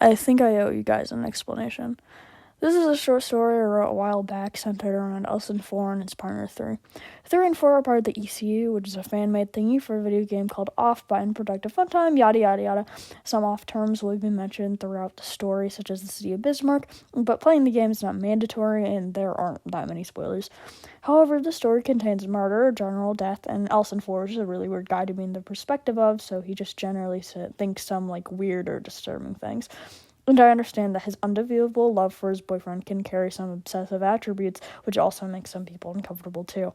I think I owe you guys an explanation. This is a short story I wrote a while back centered around Elsen 4 and its partner 3. 3 and 4 are part of the ECU, which is a fan-made thingy for a video game called Off by Unproductive Funtime, yada yada yada. Some off terms will be mentioned throughout the story, such as the city of Bismarck, but playing the game is not mandatory and there aren't that many spoilers. However, the story contains murder, general death, and Elsen 4 is a really weird guy to be in the perspective of, so he just generally thinks some weird or disturbing things. And I understand that his undefeatable love for his boyfriend can carry some obsessive attributes, which also makes some people uncomfortable too.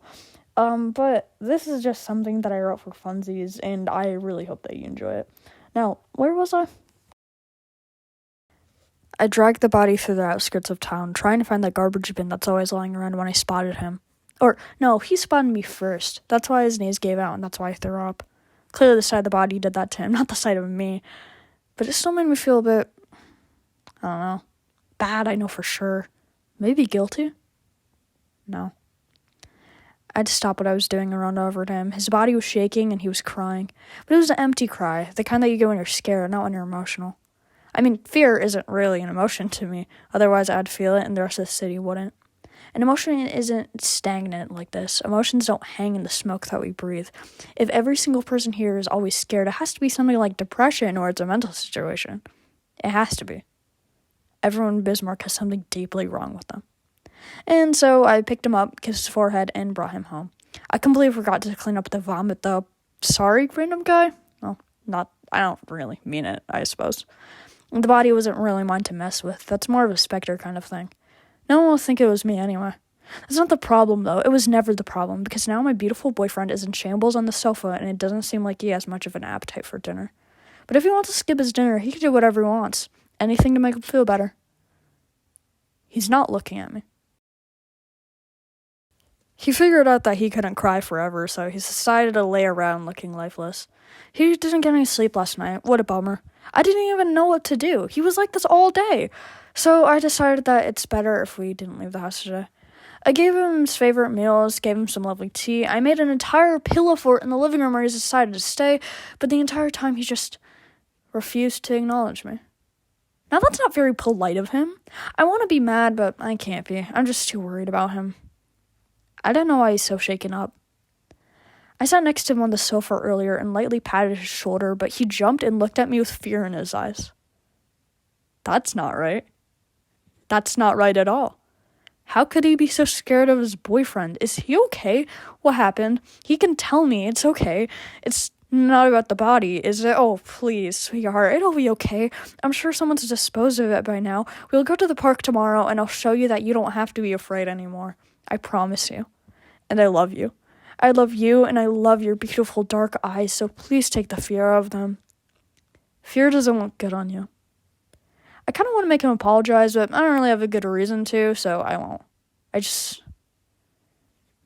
But this is just something that I wrote for funsies, and I really hope that you enjoy it. Now, where was I? I dragged the body through the outskirts of town, trying to find that garbage bin that's always lying around when I spotted him. Or, no, he spotted me first. That's why his knees gave out, and that's why I threw up. Clearly the sight of the body did that to him, not the sight of me. But it still made me feel a bit, I don't know, bad, I know for sure. Maybe guilty? No. I had to stop what I was doing and run over to him. His body was shaking and he was crying. But it was an empty cry, the kind that you get when you're scared, not when you're emotional. I mean, fear isn't really an emotion to me. Otherwise, I'd feel it and the rest of the city wouldn't. An emotion isn't stagnant like this. Emotions don't hang in the smoke that we breathe. If every single person here is always scared, it has to be something like depression or it's a mental situation. It has to be. Everyone in Bismarck has something deeply wrong with them. And so I picked him up, kissed his forehead, and brought him home. I completely forgot to clean up the vomit, though. Sorry, random guy? Well, I don't really mean it, I suppose. The body wasn't really mine to mess with. That's more of a Spectre kind of thing. No one will think it was me anyway. That's not the problem, though. It was never the problem, because now my beautiful boyfriend is in shambles on the sofa, and it doesn't seem like he has much of an appetite for dinner. But if he wants to skip his dinner, he can do whatever he wants. Anything to make him feel better. He's not looking at me. He figured out that he couldn't cry forever, so he decided to lay around looking lifeless. He didn't get any sleep last night. What a bummer. I didn't even know what to do. He was like this all day. So I decided that it's better if we didn't leave the house today. I gave him his favorite meals, gave him some lovely tea. I made an entire pillow fort in the living room where he decided to stay, but the entire time he just refused to acknowledge me. Now that's not very polite of him. I want to be mad, but I can't be. I'm just too worried about him. I don't know why he's so shaken up. I sat next to him on the sofa earlier and lightly patted his shoulder, but he jumped and looked at me with fear in his eyes. That's not right. That's not right at all. How could he be so scared of his boyfriend? Is he okay? What happened? He can tell me it's okay. It's not about the body, is it? Oh, please, sweetheart, it'll be okay. I'm sure someone's disposed of it by now. We'll go to the park tomorrow, and I'll show you that you don't have to be afraid anymore. I promise you. And I love you. I love you, and I love your beautiful dark eyes, so please take the fear of them. Fear doesn't look good on you. I kind of want to make him apologize, but I don't really have a good reason to, so I won't.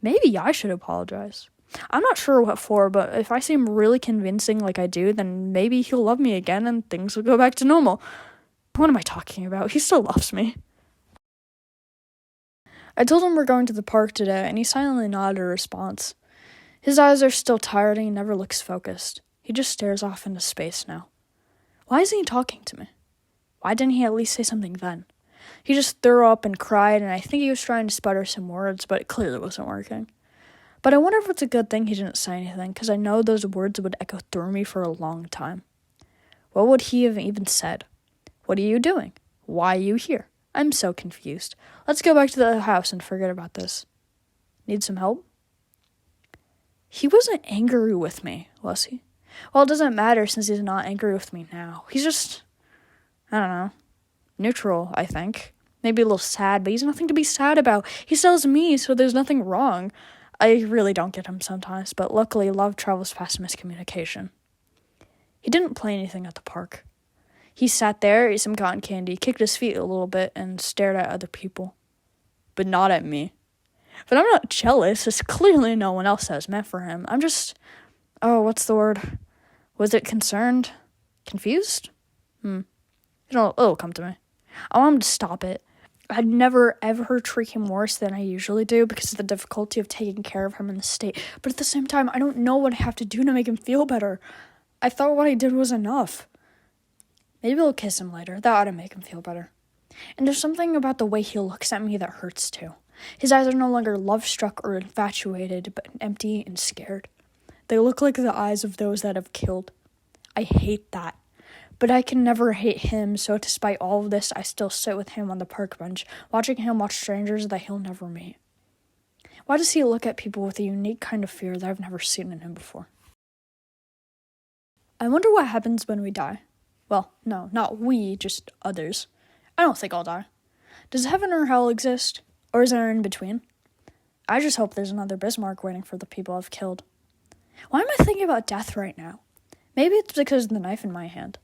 Maybe I should apologize. I'm not sure what for, but if I seem really convincing like I do, then maybe he'll love me again and things will go back to normal. What am I talking about? He still loves me. I told him we're going to the park today, and he silently nodded a response. His eyes are still tired and he never looks focused. He just stares off into space now. Why isn't he talking to me? Why didn't he at least say something then? He just threw up and cried, and I think he was trying to sputter some words, but it clearly wasn't working. But I wonder if it's a good thing he didn't say anything, because I know those words would echo through me for a long time. What would he have even said? What are you doing? Why are you here? I'm so confused. Let's go back to the house and forget about this. Need some help? He wasn't angry with me, was he? Well, it doesn't matter since he's not angry with me now. He's just, I don't know, neutral, I think. Maybe a little sad, but he's nothing to be sad about. He sells me, so there's nothing wrong. I really don't get him sometimes, but luckily love travels past miscommunication. He didn't play anything at the park. He sat there, ate some cotton candy, kicked his feet a little bit, and stared at other people. But not at me. But I'm not jealous. There's clearly no one else that was meant for him. I'm just, what's the word? Was it concerned? Confused? It'll come to me. I want him to stop it. I'd never, ever treat him worse than I usually do because of the difficulty of taking care of him in the state. But at the same time, I don't know what I have to do to make him feel better. I thought what I did was enough. Maybe I'll kiss him later. That ought to make him feel better. And there's something about the way he looks at me that hurts too. His eyes are no longer love-struck or infatuated, but empty and scared. They look like the eyes of those that have killed. I hate that. But I can never hate him, so despite all of this, I still sit with him on the park bench, watching him watch strangers that he'll never meet. Why does he look at people with a unique kind of fear that I've never seen in him before? I wonder what happens when we die. Well, no, not we, just others. I don't think I'll die. Does heaven or hell exist? Or is there in between? I just hope there's another Bismarck waiting for the people I've killed. Why am I thinking about death right now? Maybe it's because of the knife in my hand.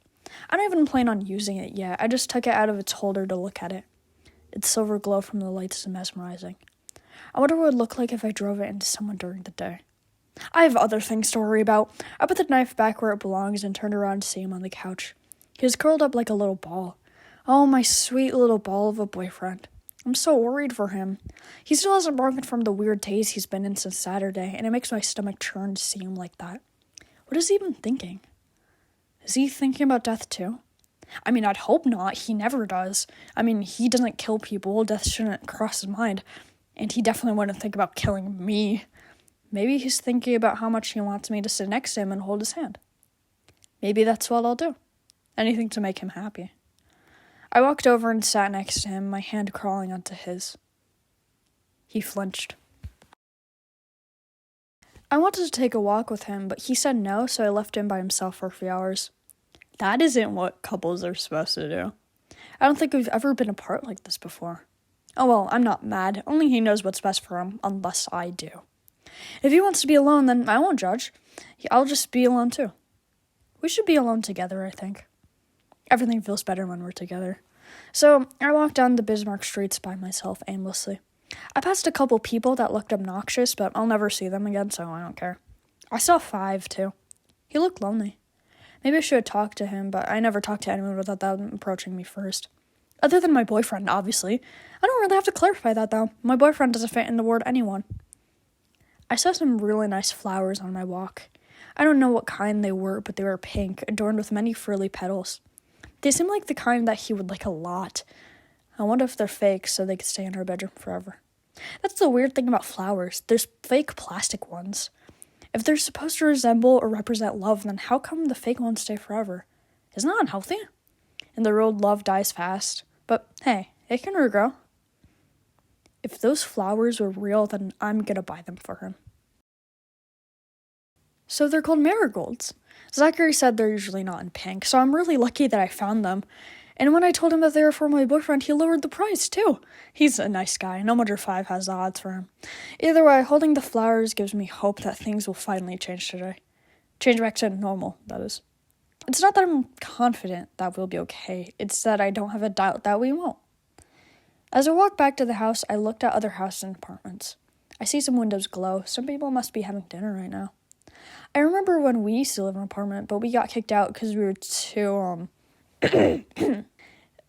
I don't even plan on using it yet. I just took it out of its holder to look at it. Its silver glow from the lights is mesmerizing. I wonder what it would look like if I drove it into someone during the day. I have other things to worry about. I put the knife back where it belongs and turned around to see him on the couch. He was curled up like a little ball. Oh, my sweet little ball of a boyfriend. I'm so worried for him. He still hasn't broken from the weird daze he's been in since Saturday, and it makes my stomach churn to see him like that. What is he even thinking? Is he thinking about death too? I mean, I'd hope not. He never does. I mean, he doesn't kill people. Death shouldn't cross his mind. And he definitely wouldn't think about killing me. Maybe he's thinking about how much he wants me to sit next to him and hold his hand. Maybe that's what I'll do. Anything to make him happy. I walked over and sat next to him, my hand crawling onto his. He flinched. I wanted to take a walk with him, but he said no, so I left him by himself for a few hours. That isn't what couples are supposed to do. I don't think we've ever been apart like this before. Oh well, I'm not mad. Only he knows what's best for him, unless I do. If he wants to be alone, then I won't judge. I'll just be alone too. We should be alone together, I think. Everything feels better when we're together. So I walked down the Bismarck streets by myself aimlessly. I passed a couple people that looked obnoxious, but I'll never see them again, so I don't care. I saw 5, too. He looked lonely. Maybe I should have talked to him, but I never talked to anyone without them approaching me first. Other than my boyfriend, obviously. I don't really have to clarify that, though. My boyfriend doesn't fit in the word anyone. I saw some really nice flowers on my walk. I don't know what kind they were, but they were pink, adorned with many frilly petals. They seemed like the kind that he would like a lot. I wonder if they're fake so they could stay in our bedroom forever. That's the weird thing about flowers. There's fake plastic ones. If they're supposed to resemble or represent love, then how come the fake ones stay forever? Isn't that unhealthy? In the world, love dies fast. But hey, it can regrow. If those flowers were real, then I'm gonna buy them for him. So they're called marigolds. Zacharie said they're usually not in pink, so I'm really lucky that I found them. And when I told him that they were for my boyfriend, he lowered the price, too. He's a nice guy. No wonder 5 has the odds for him. Either way, holding the flowers gives me hope that things will finally change today. Change back to normal, that is. It's not that I'm confident that we'll be okay. It's that I don't have a doubt that we won't. As I walked back to the house, I looked at other houses and apartments. I see some windows glow. Some people must be having dinner right now. I remember when we used to live in an apartment, but we got kicked out because we were too,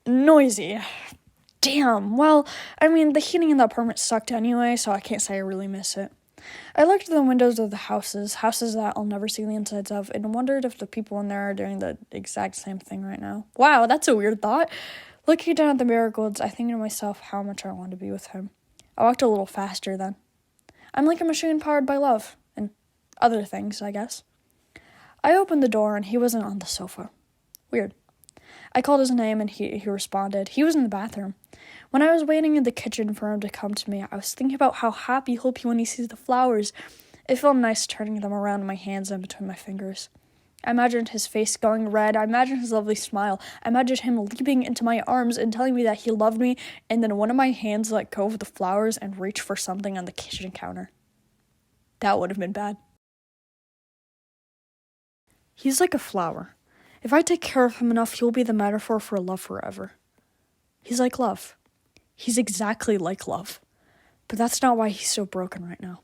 noisy. Damn. Well, I mean, the heating in the apartment sucked anyway, so I can't say I really miss it. I looked at the windows of the houses that I'll never see the insides of, and wondered if the people in there are doing the exact same thing right now. Wow, that's a weird thought. Looking down at the marigolds, I think to myself how much I want to be with him. I walked a little faster then. I'm like a machine powered by love, and other things, I guess. I opened the door, and he wasn't on the sofa. Weird. I called his name, and he responded. He was in the bathroom. When I was waiting in the kitchen for him to come to me, I was thinking about how happy he'll be when he sees the flowers. It felt nice turning them around in my hands and between my fingers. I imagined his face going red. I imagined his lovely smile. I imagined him leaping into my arms and telling me that he loved me, and then one of my hands let go of the flowers and reached for something on the kitchen counter. That would have been bad. He's like a flower. If I take care of him enough, he'll be the metaphor for love forever. He's like love. He's exactly like love. But that's not why he's so broken right now.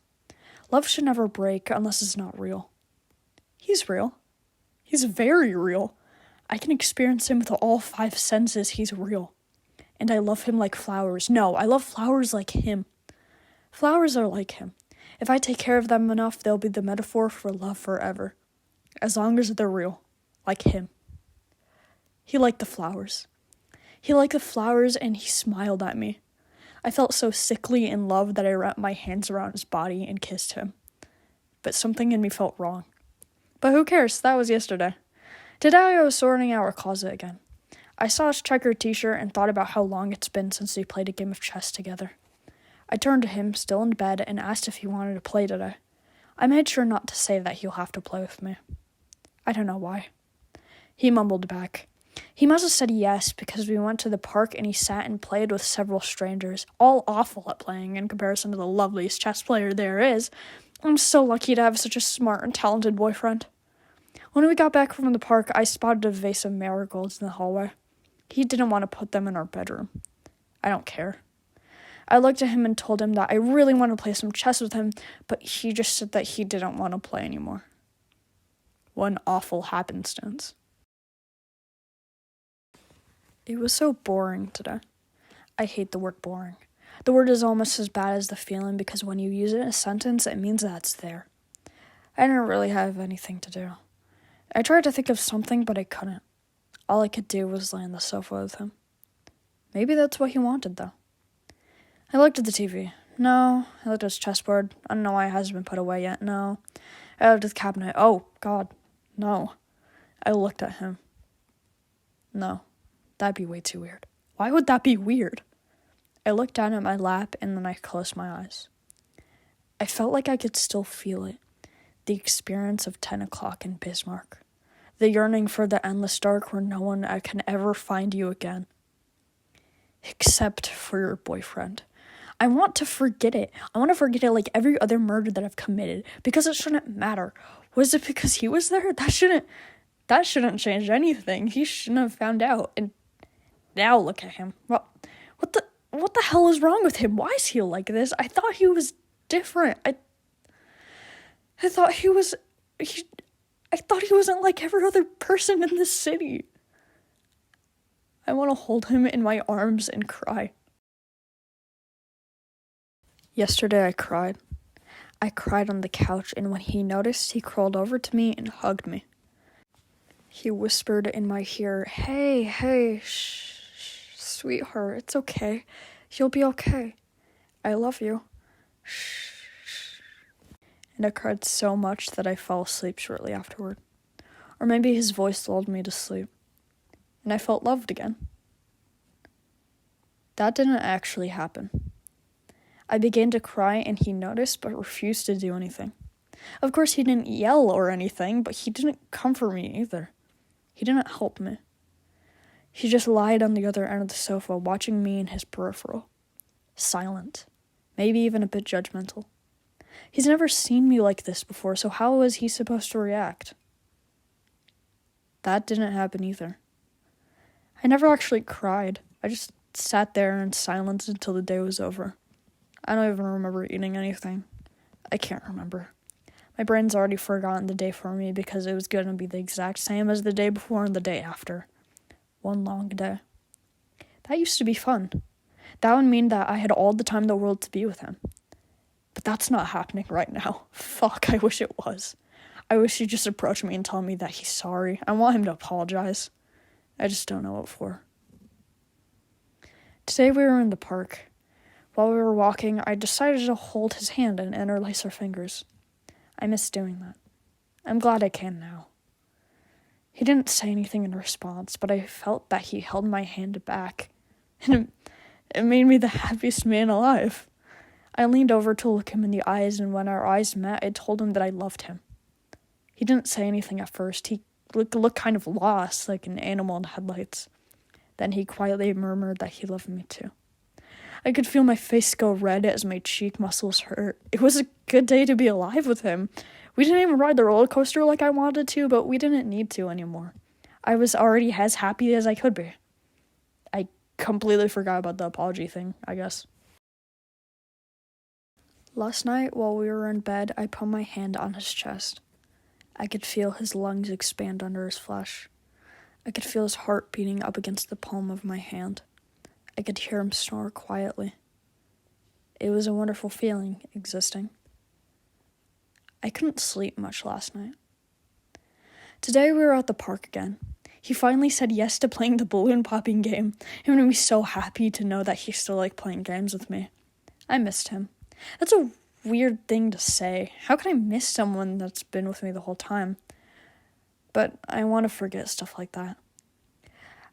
Love should never break unless it's not real. He's real. He's very real. I can experience him with all 5 senses. He's real. And I love him like flowers. No, I love flowers like him. Flowers are like him. If I take care of them enough, they'll be the metaphor for love forever. As long as they're real. Like him. He liked the flowers. He liked the flowers and he smiled at me. I felt so sickly in love that I wrapped my hands around his body and kissed him. But something in me felt wrong. But who cares? That was yesterday. Today I was sorting our closet again. I saw his checkered t-shirt and thought about how long it's been since we played a game of chess together. I turned to him, still in bed, and asked if he wanted to play today. I made sure not to say that he'll have to play with me. I don't know why. He mumbled back. He must have said yes because we went to the park and he sat and played with several strangers, all awful at playing in comparison to the loveliest chess player there is. I'm so lucky to have such a smart and talented boyfriend. When we got back from the park, I spotted a vase of marigolds in the hallway. He didn't want to put them in our bedroom. I don't care. I looked at him and told him that I really want to play some chess with him, but he just said that he didn't want to play anymore. One awful happenstance. It was so boring today. I hate the word boring. The word is almost as bad as the feeling because when you use it in a sentence, it means that it's there. I didn't really have anything to do. I tried to think of something, but I couldn't. All I could do was lay on the sofa with him. Maybe that's what he wanted, though. I looked at the TV. No. I looked at his chessboard. I don't know why it hasn't been put away yet. No. I looked at the cabinet. Oh, God. No. I looked at him. No. That'd be way too weird. Why would that be weird? I looked down at my lap and then I closed my eyes. I felt like I could still feel it. The experience of 10 o'clock in Bismarck. The yearning for the endless dark where no one can ever find you again. Except for your boyfriend. I want to forget it. I want to forget it like every other murder that I've committed. Because it shouldn't matter. Was it because he was there? That shouldn't change anything. He shouldn't have found out. And now look at him. Well, what the hell is wrong with him? Why is he like this? I thought he was different. I thought he wasn't like every other person in this city. I want to hold him in my arms and cry. Yesterday I cried. I cried on the couch, and when he noticed, he crawled over to me and hugged me. He whispered in my ear, Hey, shh, sweetheart, it's okay. You'll be okay. I love you. Shh. And I cried so much that I fell asleep shortly afterward. Or maybe his voice lulled me to sleep. And I felt loved again. That didn't actually happen. I began to cry and he noticed but refused to do anything. Of course, he didn't yell or anything, but he didn't comfort me either. He didn't help me. He just lied on the other end of the sofa, watching me in his peripheral. Silent. Maybe even a bit judgmental. He's never seen me like this before, so how was he supposed to react? That didn't happen either. I never actually cried. I just sat there in silence until the day was over. I don't even remember eating anything. I can't remember. My brain's already forgotten the day for me because it was going to be the exact same as the day before and the day after. One long day. That used to be fun. That would mean that I had all the time in the world to be with him. But that's not happening right now. Fuck, I wish it was. I wish he'd just approach me and tell me that he's sorry. I want him to apologize. I just don't know what for. Today we were in the park. While we were walking, I decided to hold his hand and interlace our fingers. I miss doing that. I'm glad I can now. He didn't say anything in response, but I felt that he held my hand back, and it made me the happiest man alive. I leaned over to look him in the eyes, and when our eyes met, I told him that I loved him. He didn't say anything at first. He looked kind of lost, like an animal in headlights. Then he quietly murmured that he loved me too. I could feel my face go red as my cheek muscles hurt. It was a good day to be alive with him. We didn't even ride the roller coaster like I wanted to, but we didn't need to anymore. I was already as happy as I could be. I completely forgot about the apology thing, I guess. Last night, while we were in bed, I put my hand on his chest. I could feel his lungs expand under his flesh. I could feel his heart beating up against the palm of my hand. I could hear him snore quietly. It was a wonderful feeling, existing. I couldn't sleep much last night. Today we were at the park again. He finally said yes to playing the balloon popping game. It made me so happy to know that he still liked playing games with me. I missed him. That's a weird thing to say. How can I miss someone that's been with me the whole time? But I want to forget stuff like that.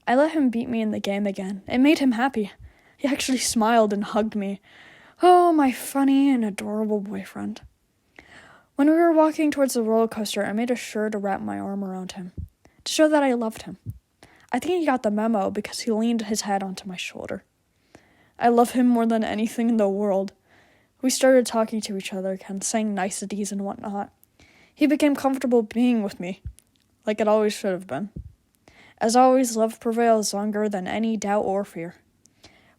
I let him beat me in the game again. It made him happy. He actually smiled and hugged me. Oh, my funny and adorable boyfriend. When we were walking towards the roller coaster, I made sure to wrap my arm around him, to show that I loved him. I think he got the memo because he leaned his head onto my shoulder. I love him more than anything in the world. We started talking to each other and saying niceties and whatnot. He became comfortable being with me, like it always should have been. As always, love prevails longer than any doubt or fear.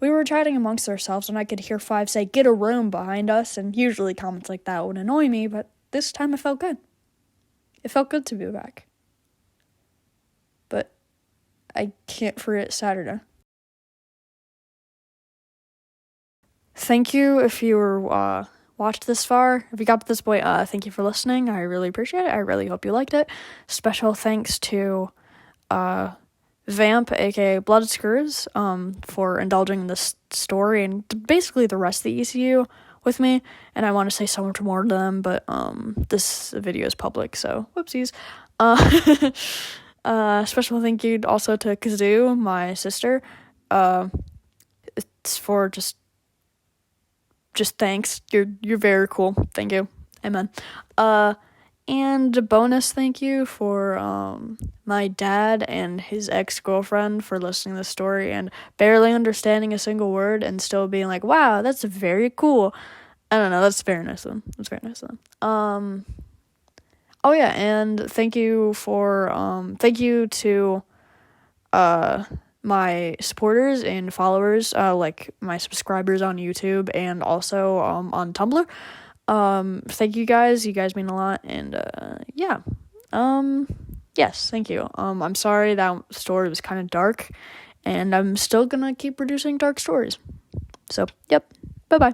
We were chatting amongst ourselves and I could hear Five say, "Get a room," behind us, and usually comments like that would annoy me, but this time it felt good. It felt good to be back. But I can't forget Saturday. Thank you if you were watched this far. If you got to this point, thank you for listening. I really appreciate it. I really hope you liked it. Special thanks to Vamp, aka Blood Screws, for indulging in this story and basically the rest of the ECU with me. And I want to say so much more to them, but this video is public, so whoopsies. Special thank you also to Kazoo, my sister. It's for just thanks. You're very cool. Thank you. Amen. And a bonus thank you for my dad and his ex-girlfriend for listening to the story and barely understanding a single word and still being like, wow, that's very cool. I don't know, that's very nice of them. Oh yeah, and thank you to my supporters and followers, like my subscribers on YouTube and also on Tumblr. Thank you guys. You guys mean a lot, and yeah. Yes, thank you. I'm sorry that story was kind of dark, and I'm still gonna keep producing dark stories. So, yep. Bye-bye.